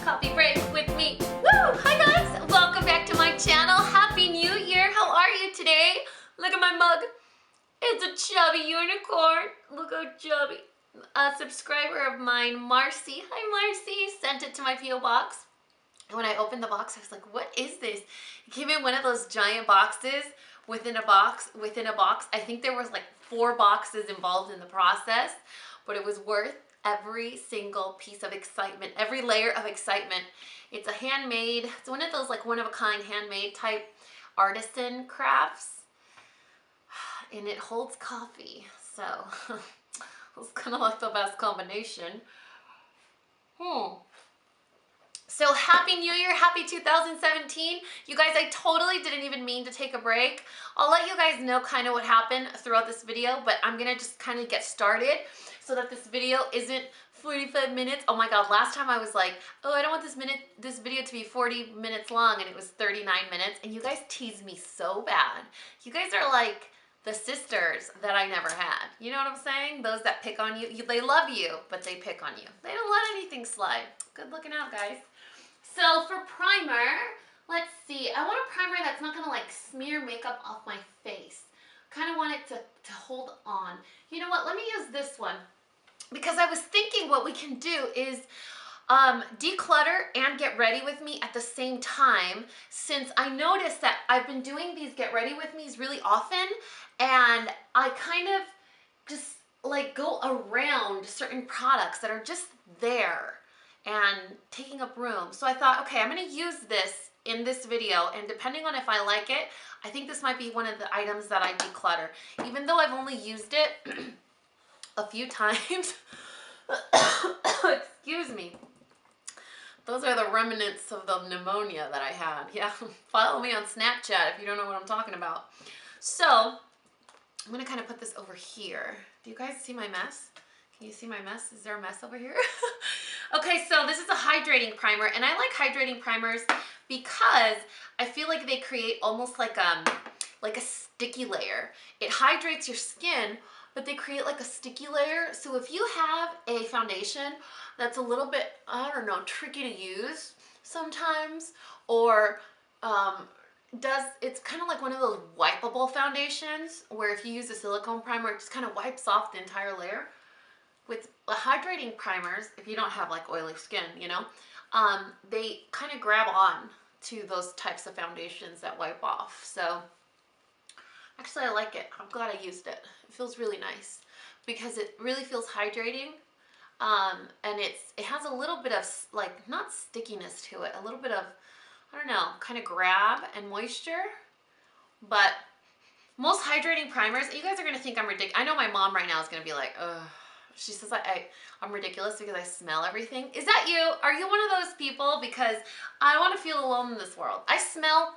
Coffee Break with me. Woo! Hi guys! Welcome back to my channel. Happy New Year! How are you today? Look at my mug. It's a chubby unicorn. Look how chubby. A subscriber of mine, Marcy. Hi Marcy! Sent it to my PO box. And when I opened the box, I was like, what is this? It came in one of those giant boxes within a box, I think there was like 4 boxes involved in the process, but it was worth every single piece of excitement, every layer of excitement. It's a handmade, it's one of those like one-of-a-kind handmade type artisan crafts, and it holds coffee, so it's kind of like the best combination. So happy New Year, happy 2017. You guys, I totally didn't even mean to take a break. I'll let you guys know kind of what happened throughout this video, but I'm gonna just kind of get started so that this video isn't 45 minutes. Oh my God, last time I was like, oh, I don't want this video to be 40 minutes long, and it was 39 minutes, and you guys teased me so bad. You guys are like the sisters that I never had. You know what I'm saying? Those that pick on you. They love you, but they pick on you. They don't let anything slide. Good looking out, guys. So for primer, let's see. I want a primer that's not gonna like smear makeup off my face. Kind of want it to hold on. You know what? Let me use this one, because I was thinking what we can do is declutter and get ready with me at the same time, since I noticed that I've been doing these get ready with me's really often, and I kind of just like go around certain products that are just there and taking up room. So I thought, okay, I'm gonna use this in this video, and depending on if I like it, I think this might be one of the items that I declutter. Even though I've only used it a few times. Excuse me. Those are the remnants of the pneumonia that I had. Yeah, follow me on Snapchat if you don't know what I'm talking about. So, I'm gonna kind of put this over here. Do you guys see my mess? Can you see my mess? Is there a mess over here? Okay, so this is a hydrating primer, and I like hydrating primers because I feel like they create almost like a sticky layer. It hydrates your skin, but they create like a sticky layer. So if you have a foundation that's a little bit, I don't know, tricky to use sometimes, or it's kind of like one of those wipeable foundations where if you use a silicone primer, it just kind of wipes off the entire layer. With hydrating primers, if you don't have like oily skin, you know, they kind of grab on to those types of foundations that wipe off. So actually I like it. I'm glad I used it. It feels really nice because it really feels hydrating, and it has a little bit of like, not stickiness to it, a little bit of, I don't know, kind of grab and moisture. But most hydrating primers, you guys are gonna think I'm ridiculous. I know my mom right now is gonna be like, ugh. She says I'm ridiculous because I smell everything. Is that you? Are you one of those people? Because I don't want to feel alone in this world. I smell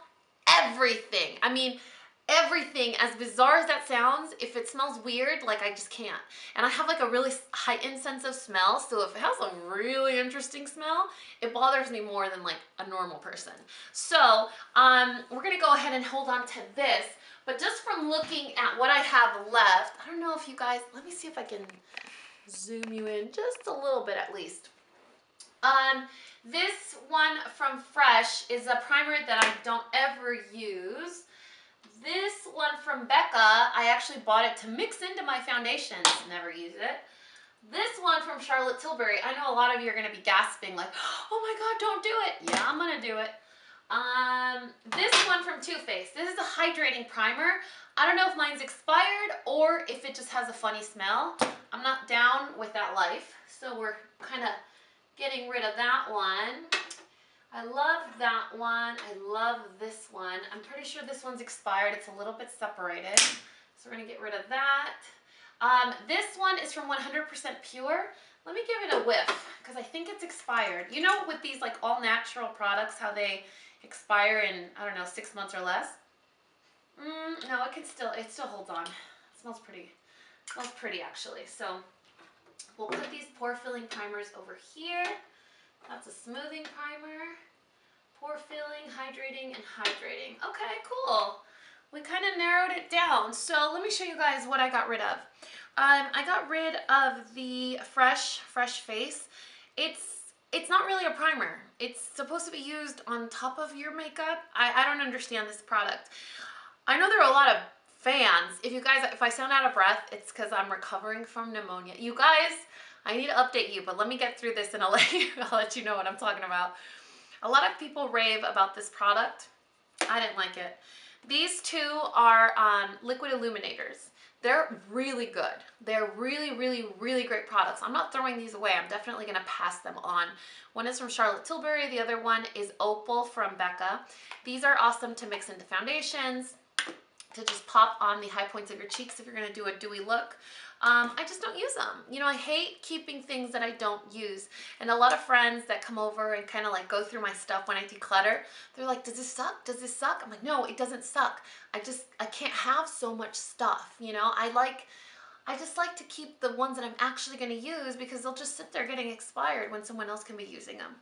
everything. I mean, everything. As bizarre as that sounds, if it smells weird, like I just can't. And I have like a really heightened sense of smell, so if it has a really interesting smell, it bothers me more than like a normal person. So we're gonna go ahead and hold on to this. But just from looking at what I have left, I don't know if you guys, let me see if I can zoom you in just a little bit at least. This one from Fresh is a primer that I don't ever use. This one from Becca, I actually bought it to mix into my foundations, never use it. This one from Charlotte Tilbury, I know a lot of you are going to be gasping like, oh my God, don't do it. Yeah, I'm going to do it. This one from Too Faced. This is a hydrating primer. I don't know if mine's expired or if it just has a funny smell. I'm not down with that life, so we're kind of getting rid of that one. I love that one. I love this one. I'm pretty sure this one's expired. It's a little bit separated, so we're gonna get rid of that. This one is from 100% Pure. Let me give it a whiff because I think it's expired. You know, with these like all natural products, how they expire in, I don't know, 6 months or less. No, it still holds on. It smells pretty. It smells pretty actually. So we'll put these pore filling primers over here. That's a smoothing primer, pore filling, hydrating, and hydrating. Okay, cool. We kind of narrowed it down. So let me show you guys what I got rid of. I got rid of the Fresh Face. It's it's not really a primer. It's supposed to be used on top of your makeup. I don't understand this product. I know there are a lot of fans. If I sound out of breath, it's because I'm recovering from pneumonia. You guys, I need to update you, but let me get through this and I'll let you know what I'm talking about. A lot of people rave about this product. I didn't like it. These two are liquid illuminators. They're really good. They're really, really, really great products. I'm not throwing these away. I'm definitely gonna pass them on. One is from Charlotte Tilbury. The other one is Opal from Becca. These are awesome to mix into foundations, to just pop on the high points of your cheeks if you're gonna do a dewy look. I just don't use them. You know, I hate keeping things that I don't use. And a lot of friends that come over and kind of like go through my stuff when I declutter, they're like, does this suck? Does this suck? I'm like, no, it doesn't suck. I can't have so much stuff, you know? I just like to keep the ones that I'm actually gonna use because they'll just sit there getting expired when someone else can be using them.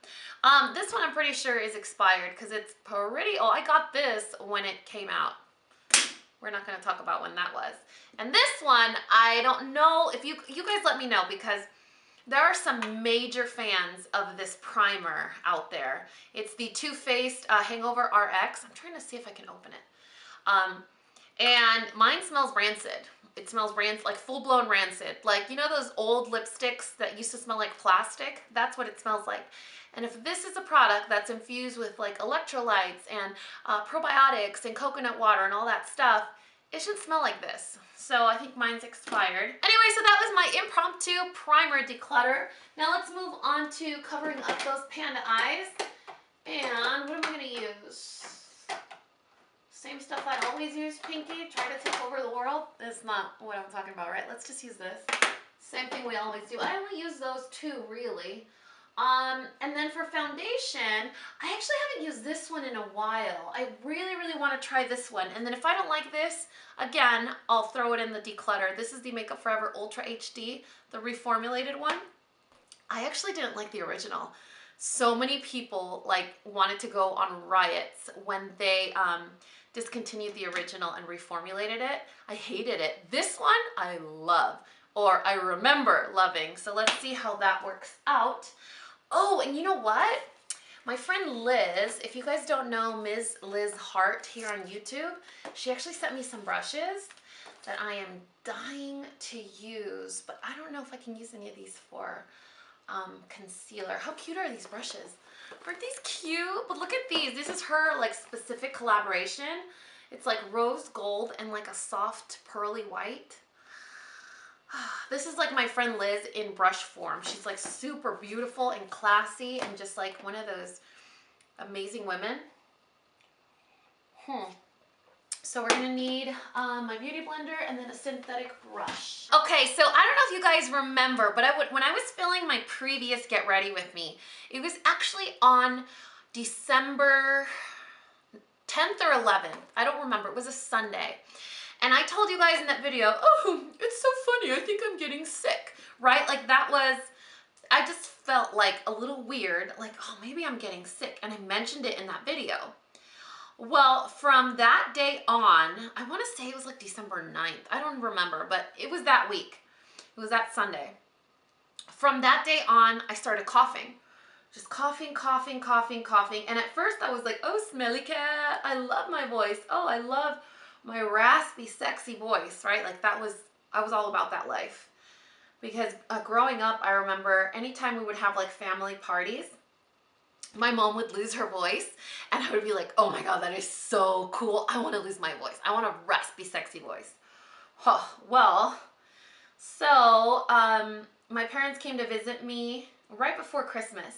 This one I'm pretty sure is expired because it's pretty, I got this when it came out. We're not going to talk about when that was. And this one, I don't know if you guys let me know, because there are some major fans of this primer out there. It's the Too Faced Hangover RX. I'm trying to see if I can open it. And mine smells rancid. It smells rancid, like full-blown rancid. Like, you know those old lipsticks that used to smell like plastic? That's what it smells like. And if this is a product that's infused with like electrolytes and probiotics and coconut water and all that stuff, it should smell like this. So I think mine's expired. Anyway, so that was my impromptu primer declutter. Now let's move on to covering up those panda eyes. And what am I gonna use? Same stuff I always use, Pinky. Try to take over the world. That's not what I'm talking about, right? Let's just use this. Same thing we always do. I only use those two, really. And then for foundation, I actually haven't used this one in a while. I really, really want to try this one. And then if I don't like this, again, I'll throw it in the declutter. This is the Makeup Forever Ultra HD, the reformulated one. I actually didn't like the original. So many people like wanted to go on riots when they discontinued the original and reformulated it. I hated it. This one I love, or I remember loving. So let's see how that works out. Oh, and you know what? My friend Liz, if you guys don't know MISSLIZHEART here on YouTube, she actually sent me some brushes that I am dying to use, but I don't know if I can use any of these for concealer. How cute are these brushes? Aren't these cute? But look at these. This is her like specific collaboration. It's like rose gold and like a soft pearly white. This is like my friend Liz in brush form. She's like super beautiful and classy and just like one of those amazing women. So we're gonna need my beauty blender and then a synthetic brush. Okay, so I don't know if you guys remember, but when I was filming my previous Get Ready With Me, it was actually on December 10th or 11th. I don't remember. It was a Sunday. And I told you guys in that video, oh, it's so funny, I think I'm getting sick, right? Like that was, I just felt like a little weird, like, oh, maybe I'm getting sick. And I mentioned it in that video. Well, from that day on, I want to say it was like December 9th. I don't remember, but it was that week. It was that Sunday. From that day on, I started coughing. Just coughing, coughing, coughing, coughing. And at first I was like, oh, smelly cat, I love my voice. Oh, I love my raspy, sexy voice, right? Like I was all about that life. Because growing up, I remember anytime we would have like family parties, my mom would lose her voice and I would be like, oh my God, that is so cool. I want to lose my voice. I want a raspy, sexy voice. Oh, well, so my parents came to visit me right before Christmas.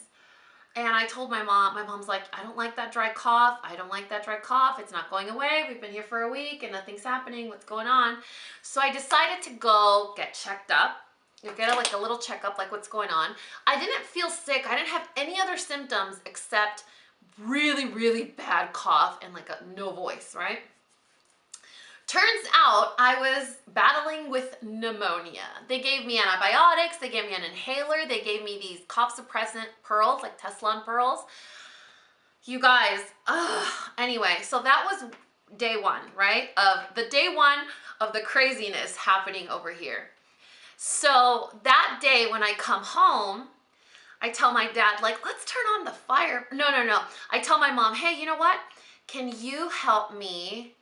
And I told my mom's like, I don't like that dry cough. I don't like that dry cough. It's not going away. We've been here for a week and nothing's happening. What's going on? So I decided to go get checked up. You get like a little checkup, like what's going on. I didn't feel sick. I didn't have any other symptoms except really, really bad cough and like no voice, right? Turns out I was battling with pneumonia. They gave me antibiotics, they gave me an inhaler, they gave me these cough suppressant pearls, like Teflon pearls. You guys, anyway, so that was day one, right? Day one of the craziness happening over here. So that day when I come home, I tell my dad, like, let's turn on the fire. No. I tell my mom, hey, you know what? Can you help me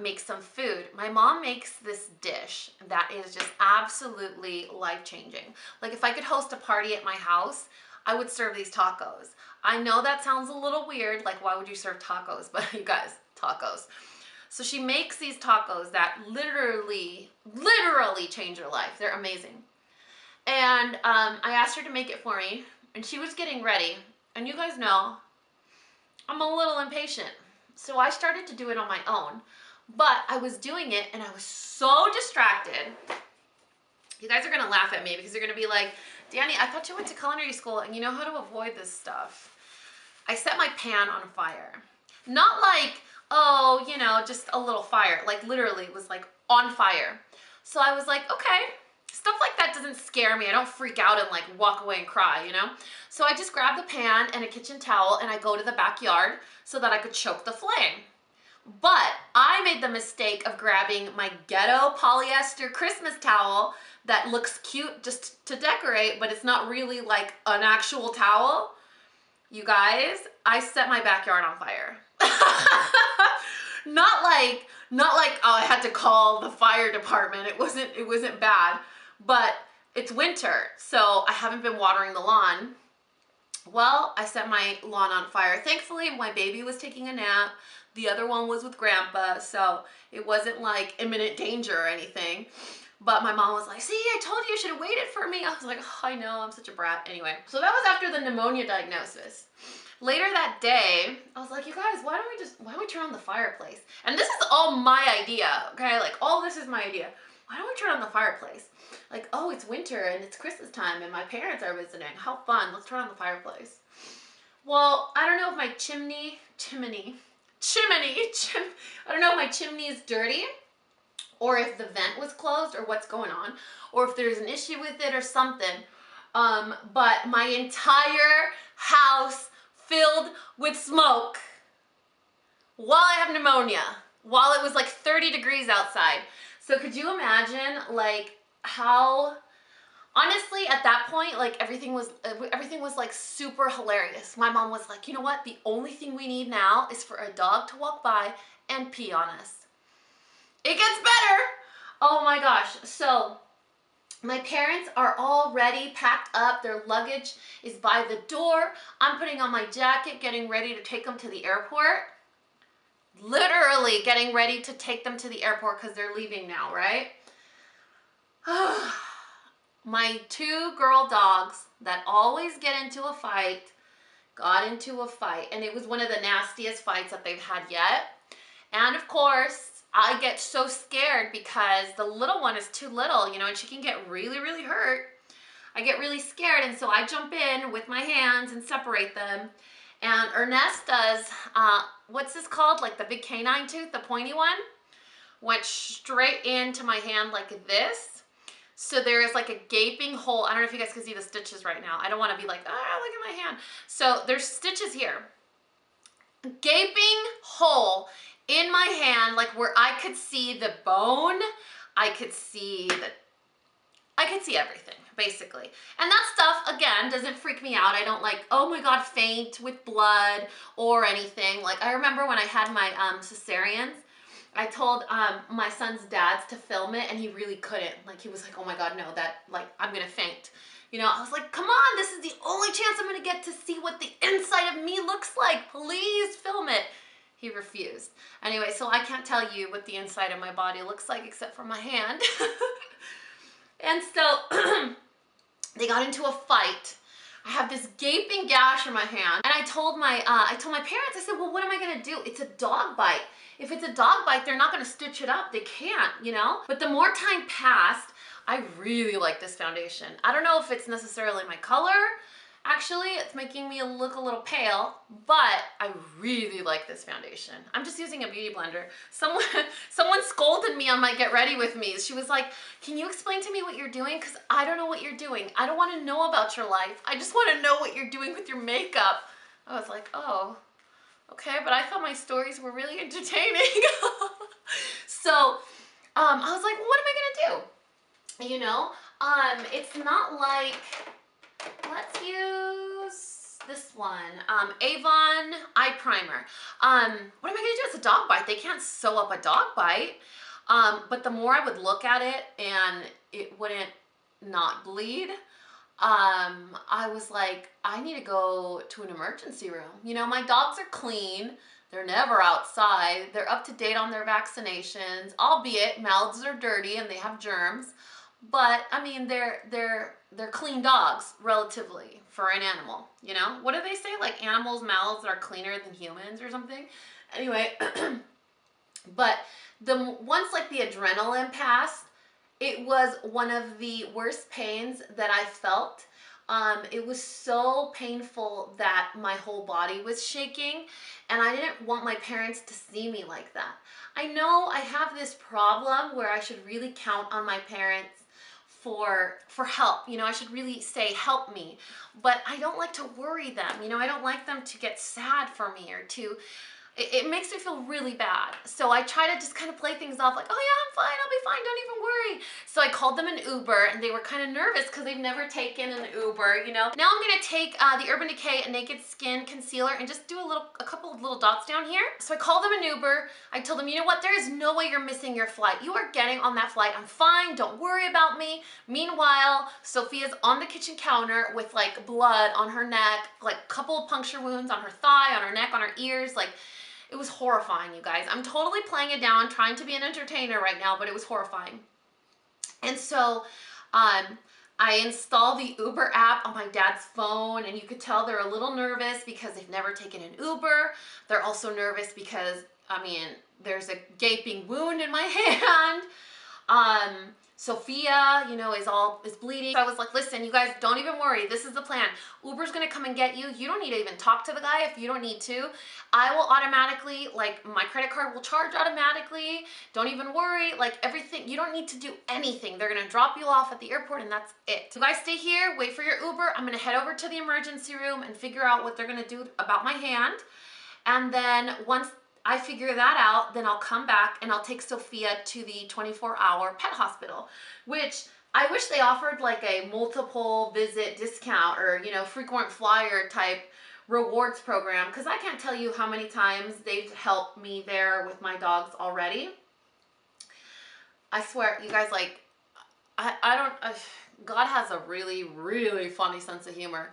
make some food? My mom makes this dish that is just absolutely life-changing. Like, if I could host a party at my house, I would serve these tacos. I know that sounds a little weird, like why would you serve tacos? But you guys, tacos. So she makes these tacos that literally change your life. They're amazing. And I asked her to make it for me, and she was getting ready. And you guys know, I'm a little impatient. So I started to do it on my own. But I was doing it, and I was so distracted. You guys are going to laugh at me because you're going to be like, Dani, I thought you went to culinary school and you know how to avoid this stuff. I set my pan on fire. Not like, oh, you know, just a little fire. Like literally it was like on fire. So I was like, okay, stuff like that doesn't scare me. I don't freak out and like walk away and cry, you know? So I just grabbed the pan and a kitchen towel and I go to the backyard so that I could choke the flame. But I made the mistake of grabbing my ghetto polyester Christmas towel that looks cute just to decorate, but it's not really like an actual towel. You guys, I set my backyard on fire. Not like, oh, I had to call the fire department. It wasn't bad, but it's winter, so I haven't been watering the lawn. Well, I set my lawn on fire. Thankfully, my baby was taking a nap. The other one was with grandpa, so it wasn't like imminent danger or anything. But my mom was like, see, I told you should have waited for me. I was like, oh, I know, I'm such a brat. Anyway, so that was after the pneumonia diagnosis. Later that day, I was like, you guys, why don't we turn on the fireplace? And this is all my idea, okay? Like, all this is my idea. Why don't we turn on the fireplace? Like, oh, it's winter and it's Christmas time and my parents are visiting. How fun, let's turn on the fireplace. Well, I don't know if my chimney, I don't know if my chimney is dirty, or if the vent was closed, or what's going on, or if there's an issue with it or something. But my entire house filled with smoke while I have pneumonia, while it was like 30 degrees outside. So could you imagine like how, honestly, at that point, like everything was like super hilarious. My mom was like, you know what? The only thing we need now is for a dog to walk by and pee on us. It gets better. Oh my gosh. So my parents are already packed up. Their luggage is by the door. I'm putting on my jacket, getting ready to take them to the airport. Literally getting ready to take them to the airport because they're leaving now, right? My two girl dogs that always get into a fight got into a fight, and it was one of the nastiest fights that they've had yet. And of course, I get so scared because the little one is too little, you know, and she can get really, really hurt. I get really scared, and so I jump in with my hands and separate them. And Ernest does, what's this called? Like the big canine tooth, the pointy one, went straight into my hand like this. So there is like a gaping hole. I don't know if you guys can see the stitches right now. I don't want to be like, ah, look at my hand. So there's stitches here. Gaping hole in my hand, like where I could see the bone, I could see everything, basically. And that stuff, again, doesn't freak me out. I don't like, oh my God, faint with blood or anything. Like, I remember when I had my cesareans, I told my son's dads to film it, and he really couldn't. Like, he was like, oh my God, no, like, I'm gonna faint. You know, I was like, come on, this is the only chance I'm gonna get to see what the inside of me looks like. Please film it. He refused. Anyway, so I can't tell you what the inside of my body looks like except for my hand. And so they got into a fight. I have this gaping gash in my hand, and I told my parents, I said, well, what am I gonna do? It's a dog bite. If it's a dog bite, they're not gonna stitch it up. They can't, you know? But the more time passed, I really like this foundation. I don't know if it's necessarily my color. Actually, it's making me look a little pale, but I really like this foundation. I'm just using a beauty blender. Someone scolded me on my Get Ready With Me. She was like, can you explain to me what you're doing? Because I don't know what you're doing. I don't want to know about your life. I just want to know what you're doing with your makeup. I was like, oh, okay, but I thought my stories were really entertaining. So I was like, well, what am I gonna do? You know, it's not like, let's use one? Avon Eye Primer. What am I gonna do? It's a dog bite. They can't sew up a dog bite. But the more I would look at it and it wouldn't not bleed, I was like, I need to go to an emergency room. You know, my dogs are clean. They're never outside. They're up to date on their vaccinations, albeit mouths are dirty and they have germs. But I mean, they're clean dogs relatively for an animal. You know, what do they say? Like animals' mouths are cleaner than humans or something. Anyway, but once like the adrenaline passed, it was one of the worst pains that I felt. It was so painful that my whole body was shaking, and I didn't want my parents to see me like that. I know I have this problem where I should really count on my parents for help. You know, I should really say, help me, but I don't like to worry them. You know, I don't like them to get sad for me or to, it makes me feel really bad. So I try to just kind of play things off like, oh yeah, I'm fine, I'll be fine, don't even worry. So I called them an Uber, and they were kind of nervous because they've never taken an Uber, you know. Now I'm gonna take the Urban Decay Naked Skin Concealer and just do a couple of little dots down here. So I called them an Uber. I told them, you know what, there is no way you're missing your flight. You are getting on that flight. I'm fine, don't worry about me. Meanwhile, Sophia's on the kitchen counter with like blood on her neck, like a couple of puncture wounds on her thigh, on her neck, on her ears, like, it was horrifying, you guys. I'm totally playing it down, trying to be an entertainer right now, but it was horrifying. And so I installed the Uber app on my dad's phone, and you could tell they're a little nervous because they've never taken an Uber. They're also nervous because, I mean, there's a gaping wound in my hand. Sophia, you know, is bleeding. So I was like, listen, you guys, don't even worry. This is the plan. Uber's gonna come and get you. You don't need to even talk to the guy if you don't need to. I will automatically, like, my credit card will charge automatically. Don't even worry. Like, everything, you don't need to do anything. They're gonna drop you off at the airport, and that's it. So you guys stay here, wait for your Uber. I'm gonna head over to the emergency room and figure out what they're gonna do about my hand. And then once I figure that out, then I'll come back and I'll take Sophia to the 24-hour pet hospital, which I wish they offered like a multiple visit discount or, you know, frequent flyer type rewards program, because I can't tell you how many times they've helped me there with my dogs already. I swear, you guys, like, God has a really, really funny sense of humor.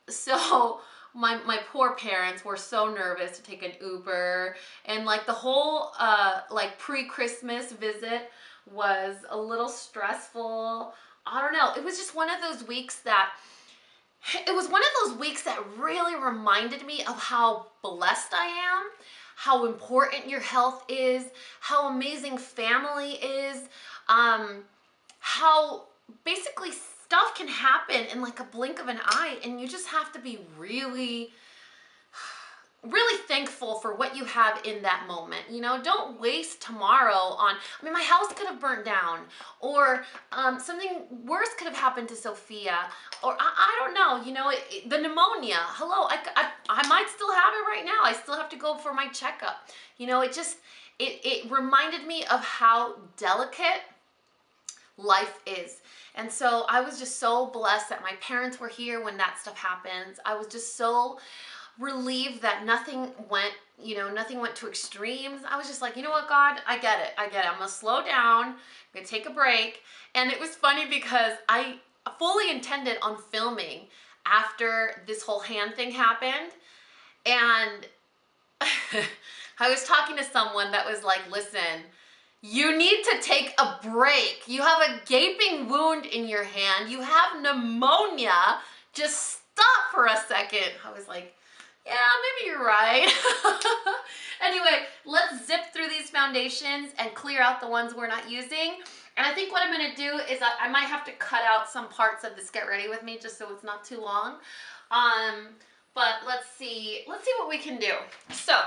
So my poor parents were so nervous to take an Uber, and like the whole like pre-Christmas visit was a little stressful. I don't know. It was just one of those weeks that really reminded me of how blessed I am, how important your health is, how amazing family is, how basically stuff can happen in like a blink of an eye, and you just have to be really, really thankful for what you have in that moment. You know, don't waste tomorrow on, I mean, my house could have burnt down, or something worse could have happened to Sophia, or I don't know, you know, the pneumonia. Hello, I might still have it right now. I still have to go for my checkup. You know, it reminded me of how delicate life is. And so I was just so blessed that my parents were here when that stuff happens. I was just so relieved that nothing went to extremes. I was just like, you know what, God, I get it. I'm gonna slow down, I'm gonna take a break. And it was funny because I fully intended on filming after this whole hand thing happened. And I was talking to someone that was like, listen, you need to take a break. You have a gaping wound in your hand. You have pneumonia. Just stop for a second. I was like, yeah, maybe you're right. Anyway, let's zip through these foundations and clear out the ones we're not using. And I think what I'm gonna do is I might have to cut out some parts of this Get Ready With Me just so it's not too long. But let's see what we can do. So,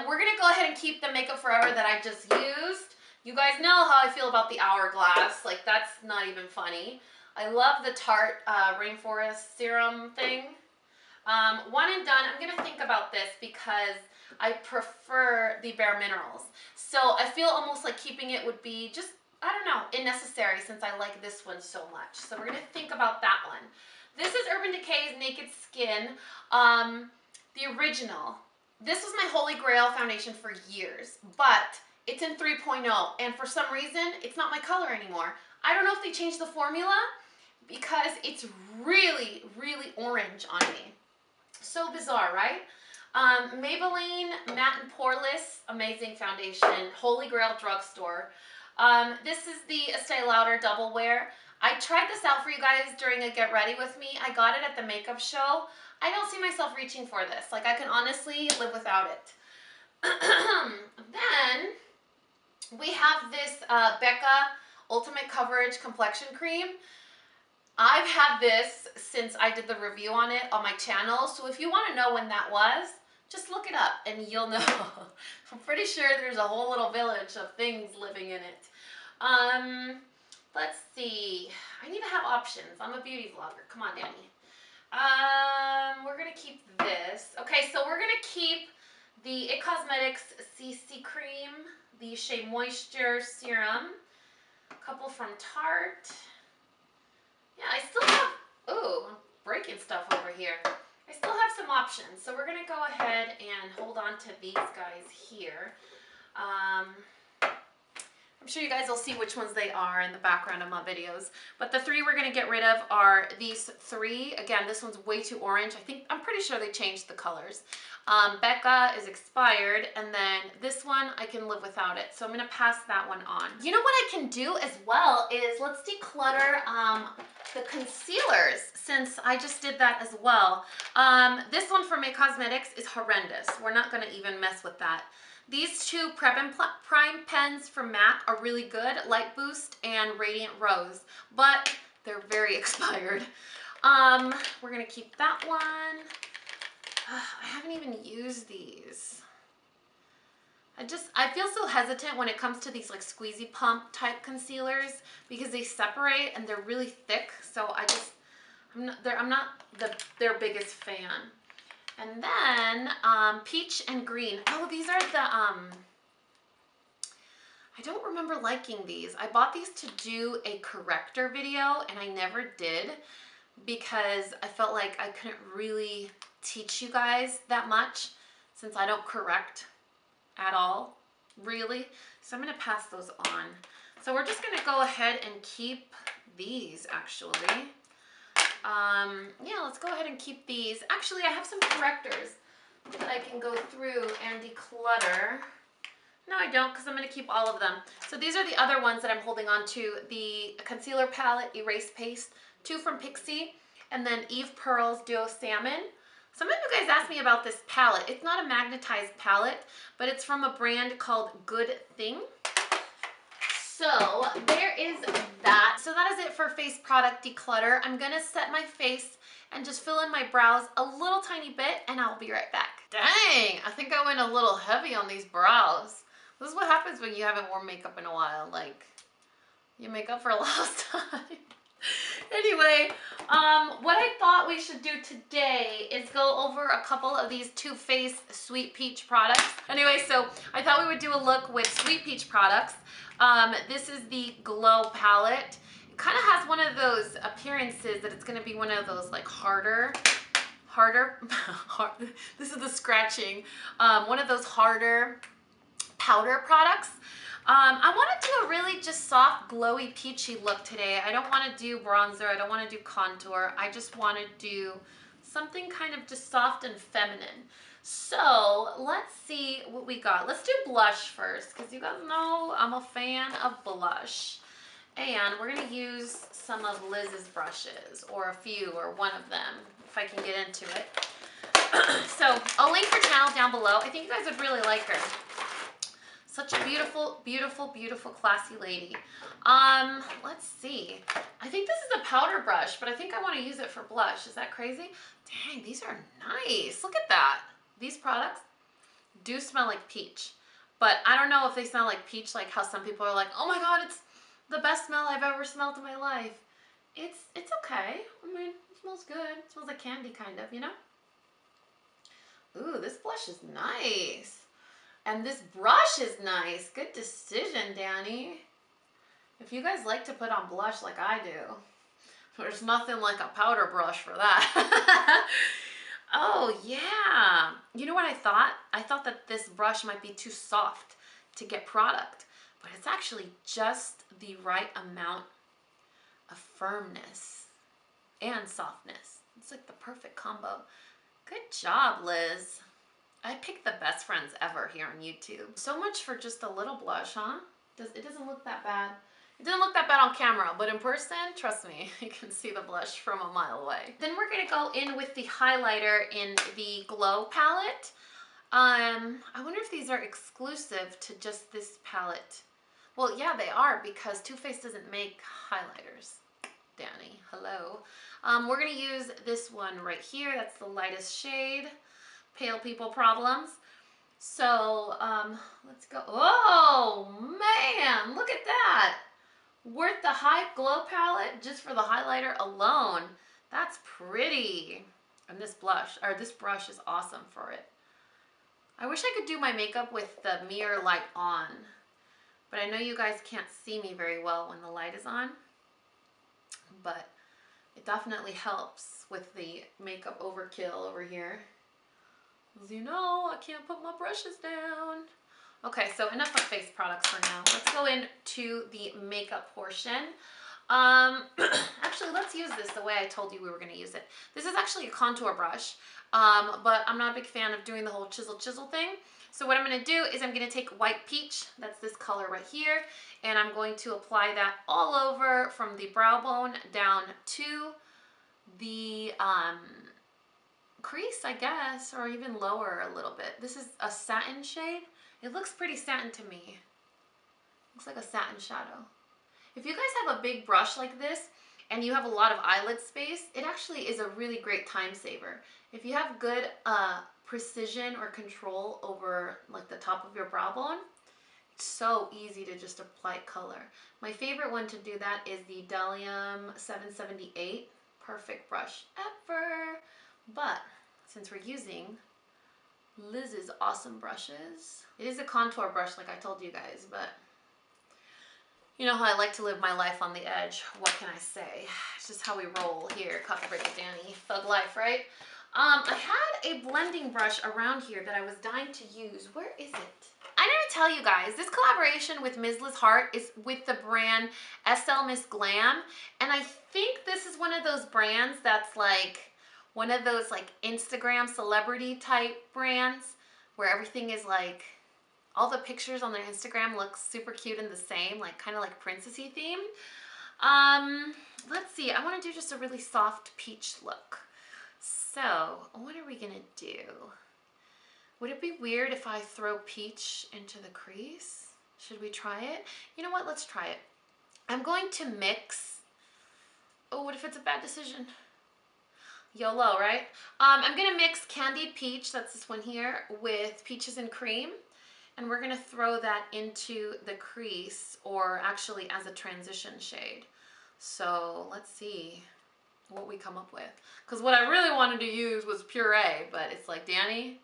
we're gonna go ahead and keep the Makeup Forever that I just used. You guys know how I feel about the Hourglass. Like, that's not even funny. I love the Tarte Rainforest Serum thing. One and done. I'm gonna think about this because I prefer the Bare Minerals. So I feel almost like keeping it would be just, I don't know, unnecessary since I like this one so much. So we're gonna think about that one. This is Urban Urban Decay's Naked Skin, the original. This was my holy grail foundation for years, but it's in 3.0, and for some reason, it's not my color anymore. I don't know if they changed the formula, because it's really, really orange on me. So bizarre, right? Maybelline Matte and Poreless, amazing foundation, holy grail drugstore. This is the Estee Lauder Double Wear. I tried this out for you guys during a Get Ready With Me. I got it at the makeup show. I don't see myself reaching for this. Like, I can honestly live without it. Then we have this Becca Ultimate Coverage Complexion Cream. I've had this since I did the review on it on my channel, so if you want to know when that was, just look it up and you'll know. I'm pretty sure there's a whole little village of things living in it. Let's see. I need to have options. I'm a beauty vlogger. Come on, Dani. We're going to keep this. Okay, so we're going to keep the It Cosmetics CC Cream, the Shea Moisture Serum, a couple from Tarte. Yeah, I still have, ooh, I'm breaking stuff over here. I still have some options, so we're going to go ahead and hold on to these guys here. I'm sure you guys will see which ones they are in the background of my videos. But the three we're going to get rid of are these three. Again, this one's way too orange. I'm pretty sure they changed the colors. Becca is expired, and then this one, I can live without it. So I'm going to pass that one on. You know what I can do as well is let's declutter the concealers, since I just did that as well. This one from It Cosmetics is horrendous. We're not going to even mess with that. These two Prep and Prime pens from MAC are really good, Light Boost and Radiant Rose, but they're very expired. We're gonna keep that one. I haven't even used these. I feel so hesitant when it comes to these like squeezy pump type concealers because they separate and they're really thick, so I'm not their biggest fan. And then Peach and Green. Oh, these are the, I don't remember liking these. I bought these to do a corrector video and I never did because I felt like I couldn't really teach you guys that much since I don't correct at all, really. So I'm gonna pass those on. So we're just gonna go ahead and keep these actually. Yeah, let's go ahead and keep these. Actually, I have some correctors that I can go through and declutter. No, I don't, because I'm going to keep all of them. So these are the other ones that I'm holding on to. The concealer palette, Erase Paste, 2 from Pixie, and then Eve Pearl's Duo Salmon. Some of you guys asked me about this palette. It's not a magnetized palette, but it's from a brand called Good Thing. So there is that. So that is it for face product declutter. I'm gonna set my face and just fill in my brows a little tiny bit and I'll be right back. Dang, I think I went a little heavy on these brows. This is what happens when you haven't worn makeup in a while. Like, you make up for lost time. Anyway, what I thought we should do today is go over a couple of these Too Faced Sweet Peach products. Anyway, so I thought we would do a look with Sweet Peach products. This is the Glow palette. It kind of has one of those appearances that it's going to be one of those like harder, this is the scratching, one of those harder powder products. I want to do a really just soft, glowy, peachy look today. I don't want to do bronzer. I don't want to do contour. I just want to do something kind of just soft and feminine. So let's see what we got. Let's do blush first because you guys know I'm a fan of blush. And we're going to use some of Liz's brushes, or a few, or one of them, if I can get into it. So I'll link her channel down below. I think you guys would really like her. Such a beautiful, beautiful, beautiful, classy lady. Let's see. I think this is a powder brush, but I think I want to use it for blush. Is that crazy? Dang, these are nice. Look at that. These products do smell like peach, but I don't know if they smell like peach, like how some people are like, oh my God, it's the best smell I've ever smelled in my life. It's okay. I mean, it smells good. It smells like candy, kind of, you know? Ooh, this blush is nice. And this brush is nice. Good decision, Dani. If you guys like to put on blush like I do, There's nothing like a powder brush for that. Oh yeah. You know what I thought? I thought that this brush might be too soft to get product, but it's actually just the right amount of firmness and softness. It's like the perfect combo. Good job, Liz. I picked the best friends ever here on YouTube. So much for just a little blush, huh? It doesn't look that bad. It didn't look that bad on camera, but in person, trust me, you can see the blush from a mile away. Then we're gonna go in with the highlighter in the Glow palette. I wonder if these are exclusive to just this palette. Well, yeah, they are, because Too Faced doesn't make highlighters. Dani, hello. We're gonna use this one right here. That's the lightest shade, Pale People Problems. So, let's go. Oh, man, look at that. Worth the Hype Glow palette just for the highlighter alone. That's pretty. And this brush is awesome for it. I wish I could do my makeup with the mirror light on, but I know you guys can't see me very well when the light is on, but it definitely helps with the makeup overkill over here. As you know, I can't put my brushes down. Okay, so enough of face products for now. Let's go into the makeup portion. Actually, let's use this the way I told you we were going to use it. This is actually a contour brush, but I'm not a big fan of doing the whole chisel thing. So what I'm going to do is I'm going to take White Peach, that's this color right here, and I'm going to apply that all over from the brow bone down to the crease, I guess, or even lower a little bit. This is a satin shade. It looks pretty satin to me. Looks like a satin shadow. If you guys have a big brush like this and you have a lot of eyelid space, it actually is a really great time saver. If you have good precision or control over like the top of your brow bone, it's so easy to just apply color. My favorite one to do that is the Delium 778. Perfect brush ever. But since we're using Liz's awesome brushes, it is a contour brush like I told you guys, but you know how I like to live my life on the edge. What can I say? It's just how we roll here, Coffee Break with Dani. Thug life, right? I had a blending brush around here that I was dying to use. Where is it? I didn't tell you guys, this collaboration with MISSLIZHEART is with the brand SL Miss Glam, and I think this is one of those brands that's like one of those like Instagram celebrity type brands where everything is like, all the pictures on their Instagram look super cute and the same, like kind of like princessy themed. Let's see, I want to do just a really soft peach look. So what are we gonna do? Would it be weird if I throw peach into the crease? Should we try it? You know what, let's try it. I'm going to mix, oh, what if it's a bad decision? YOLO, right? I'm gonna mix Candied Peach, that's this one here, with Peaches and Cream. And we're gonna throw that into the crease, or actually as a transition shade. So let's see what we come up with. Because what I really wanted to use was puree, but it's like, Dani,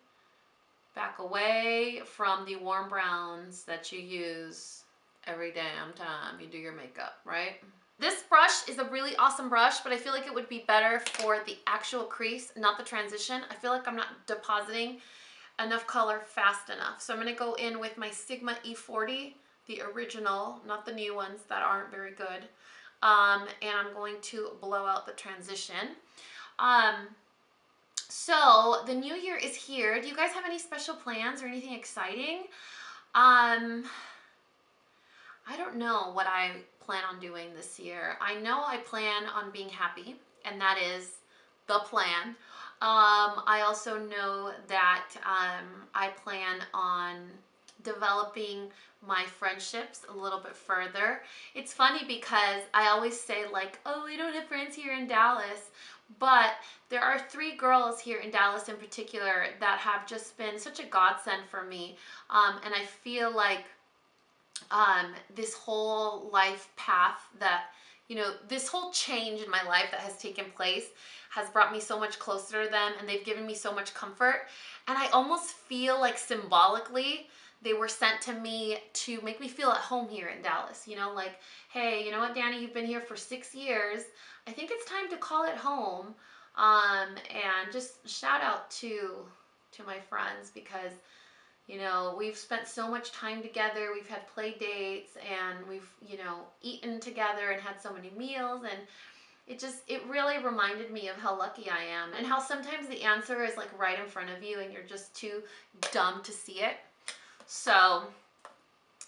back away from the warm browns that you use every damn time you do your makeup, right? This brush is a really awesome brush, but I feel like it would be better for the actual crease, not the transition. I feel like I'm not depositing enough color fast enough. So I'm gonna go in with my Sigma E40, the original, not the new ones that aren't very good. And I'm going to blow out the transition. So the new year is here. Do you guys have any special plans or anything exciting? I don't know what I plan on doing this year. I know I plan on being happy, and that is the plan. I also know that I plan on developing my friendships a little bit further. It's funny because I always say like, oh, we don't have friends here in Dallas, but there are 3 girls here in Dallas in particular that have just been such a godsend for me, and I feel like this whole life path that, you know, this whole change in my life that has taken place has brought me so much closer to them, and they've given me so much comfort. And I almost feel like symbolically they were sent to me to make me feel at home here in Dallas. You know, like, hey, you know what, Dani, you've been here for 6 years. I think it's time to call it home. And just shout out to my friends, because you know, we've spent so much time together. We've had play dates, and we've, you know, eaten together and had so many meals, and it really reminded me of how lucky I am, and how sometimes the answer is like right in front of you and you're just too dumb to see it. So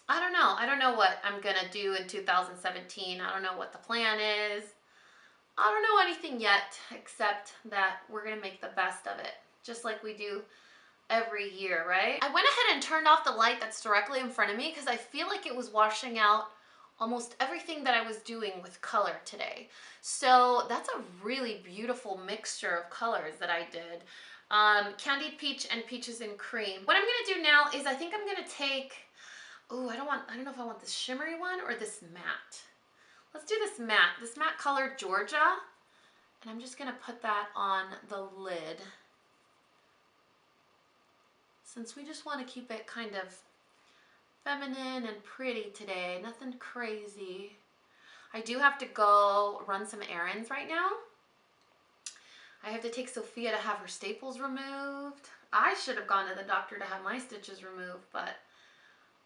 I don't know. I don't know what I'm gonna do in 2017. I don't know what the plan is. I don't know anything yet, except that we're gonna make the best of it, just like we do every year, right? I went ahead and turned off the light that's directly in front of me because I feel like it was washing out almost everything that I was doing with color today. So that's a really beautiful mixture of colors that I did. Candied peach and peaches and cream. What I'm gonna do now is I think I'm gonna take, oh, I don't know if I want this shimmery one or this matte. Let's do this matte color Georgia. And I'm just gonna put that on the lid, since we just want to keep it kind of feminine and pretty today, nothing crazy. I do have to go run some errands right now. I have to take Sophia to have her staples removed. I should have gone to the doctor to have my stitches removed, but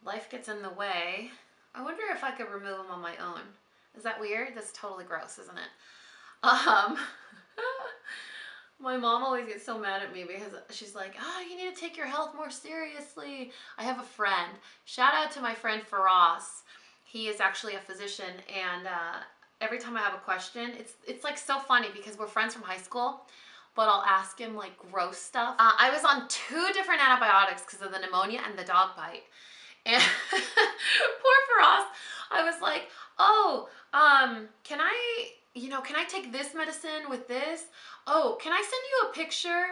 life gets in the way. I wonder if I could remove them on my own. Is that weird? That's totally gross, isn't it? My mom always gets so mad at me because she's like, oh, you need to take your health more seriously. I have a friend. Shout out to my friend Faraz. He is actually a physician, and every time I have a question, it's like so funny because we're friends from high school, but I'll ask him like gross stuff. I was on 2 different antibiotics because of the pneumonia and the dog bite. And poor Faraz, I was like, oh, can I take this medicine with this? Oh, can I send you a picture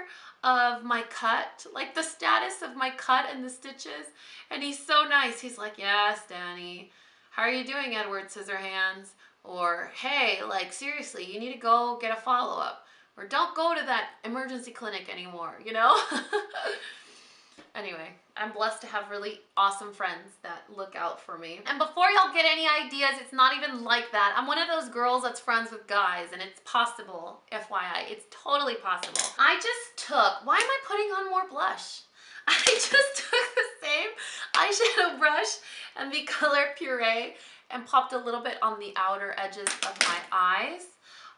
of my cut? Like the status of my cut and the stitches? And he's so nice. He's like, yes, Dani. How are you doing, Edward Scissorhands? Or, hey, like seriously, you need to go get a follow-up. Or don't go to that emergency clinic anymore, you know? Anyway, I'm blessed to have really awesome friends that look out for me. And before y'all get any ideas, it's not even like that. I'm one of those girls that's friends with guys, and it's possible, FYI. It's totally possible. I just took, why am I putting on more blush? I just took the same eyeshadow brush and the color Puree and popped a little bit on the outer edges of my eyes.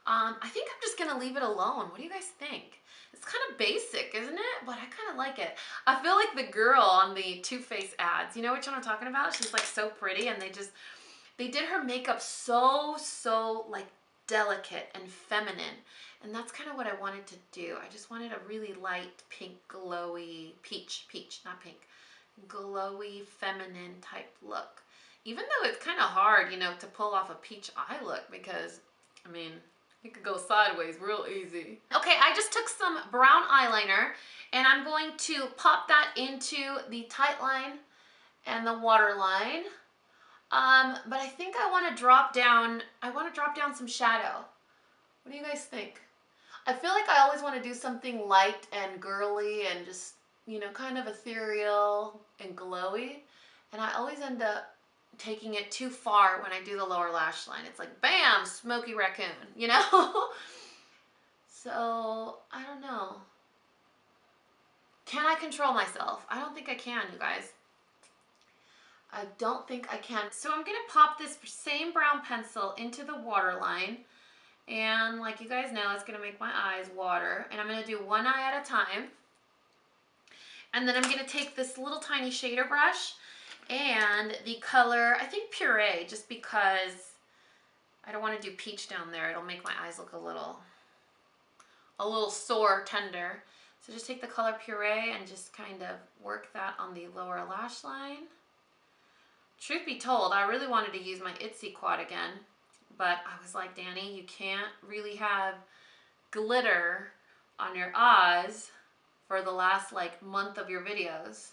I think I'm just gonna leave it alone. What do you guys think? It's kind of basic, isn't it? But I kind of like it. I feel like the girl on the Too Faced ads. You know which one I'm talking about? She's like so pretty, and they did her makeup so like delicate and feminine. And that's kind of what I wanted to do. I just wanted a really light pink, glowy, peach, not pink, glowy, feminine type look. Even though it's kind of hard, you know, to pull off a peach eye look because, I mean, it could go sideways real easy. Okay, I just took some brown eyeliner and I'm going to pop that into the tight line and the waterline. But I think I want to drop down some shadow. What do you guys think? I feel like I always want to do something light and girly and just, you know, kind of ethereal and glowy. And I always end up taking it too far when I do the lower lash line. It's like, bam, smoky raccoon, you know? So, I don't know. Can I control myself? I don't think I can, you guys. I don't think I can. So I'm gonna pop this same brown pencil into the waterline. And like you guys know, it's gonna make my eyes water. And I'm gonna do one eye at a time. And then I'm gonna take this little tiny shader brush and the color, I think Puree, just because I don't want to do peach down there. It'll make my eyes look a little sore, tender. So just take the color Puree and just kind of work that on the lower lash line. Truth be told, I really wanted to use my Itsy quad again, but I was like, Dani, you can't really have glitter on your eyes for the last like month of your videos.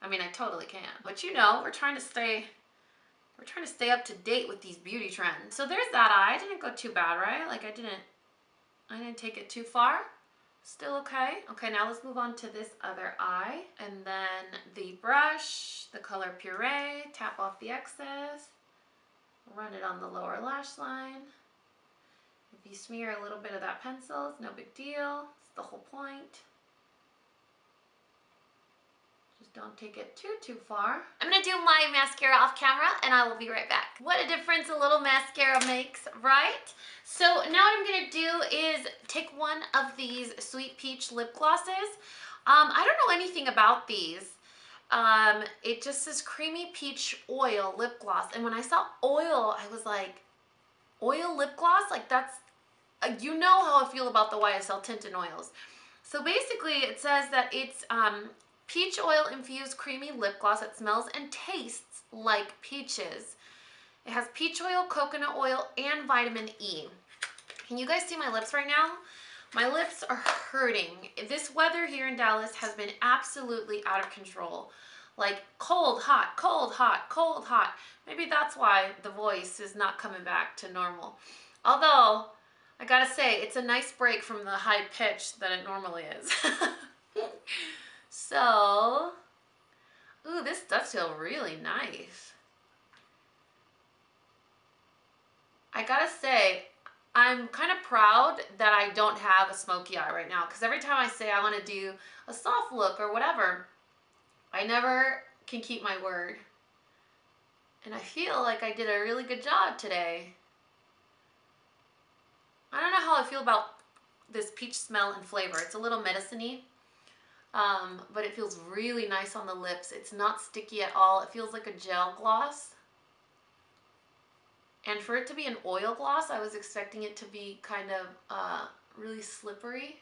I mean, I totally can, but you know, we're trying to stay up to date with these beauty trends. So there's that eye. I didn't go too bad, right? Like I didn't take it too far. Still okay? Okay, now let's move on to this other eye. And then the brush, the color Puree, tap off the excess, run it on the lower lash line. If you smear a little bit of that pencil, it's no big deal. It's the whole point. Just don't take it too far. I'm gonna do my mascara off camera and I will be right back. What a difference a little mascara makes, right? So now what I'm gonna do is take one of these Sweet Peach lip glosses. I don't know anything about these. It just says Creamy Peach Oil Lip Gloss. And when I saw oil, I was like, oil lip gloss? Like that's, you know how I feel about the YSL tinted oils. So basically it says that it's peach oil infused creamy lip gloss that smells and tastes like peaches. It has peach oil, coconut oil, and vitamin E. Can you guys see my lips right now? My lips are hurting. This weather here in Dallas has been absolutely out of control. Like cold, hot, cold, hot, cold, hot. Maybe that's why the voice is not coming back to normal. Although, I gotta say, it's a nice break from the high pitch that it normally is. So, ooh, this does feel really nice. I gotta say, I'm kind of proud that I don't have a smoky eye right now, because every time I say I want to do a soft look or whatever, I never can keep my word. And I feel like I did a really good job today. I don't know how I feel about this peach smell and flavor. It's a little medicine-y. But it feels really nice on the lips. It's not sticky at all. It feels like a gel gloss. And for it to be an oil gloss, I was expecting it to be kind of really slippery.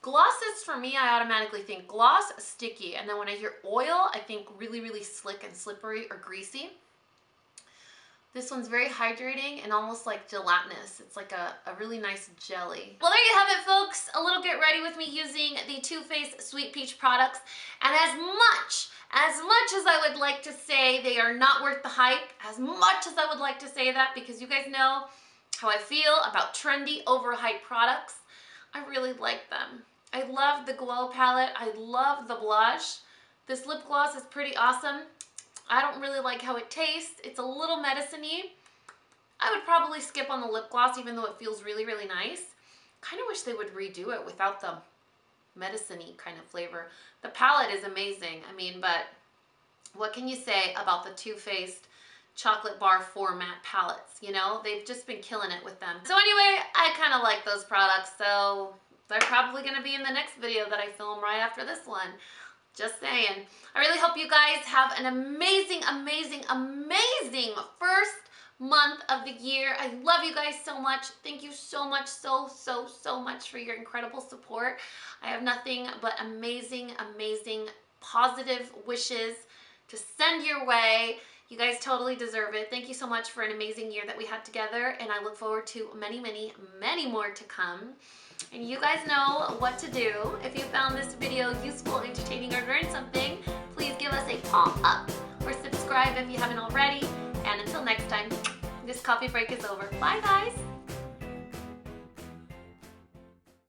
Glosses, for me, I automatically think gloss, sticky. And then when I hear oil, I think really, really slick and slippery or greasy. This one's very hydrating and almost like gelatinous. It's like a really nice jelly. Well, there you have it, folks. A little get ready with me using the Too Faced Sweet Peach products. And as much as I would like to say they are not worth the hype, as much as I would like to say that, because you guys know how I feel about trendy, overhyped products, I really like them. I love the Glow palette. I love the blush. This lip gloss is pretty awesome. I don't really like how it tastes. It's a little medicine-y. I would probably skip on the lip gloss even though it feels really, really nice. Kind of wish they would redo it without the medicine-y kind of flavor. The palette is amazing. I mean, but what can you say about the Too Faced chocolate bar format palettes? You know, they've just been killing it with them. So anyway, I kind of like those products. So they're probably going to be in the next video that I film right after this one. Just saying. I really hope you guys have an amazing, amazing, amazing first month of the year. I love you guys so much. Thank you so much, so much for your incredible support. I have nothing but amazing, amazing, positive wishes to send your way. You guys totally deserve it. Thank you so much for an amazing year that we had together, and I look forward to many, many, many more to come. And you guys know what to do. If you found this video useful, entertaining, or learned something, please give us a palm up or subscribe if you haven't already. And until next time, this coffee break is over. Bye, guys.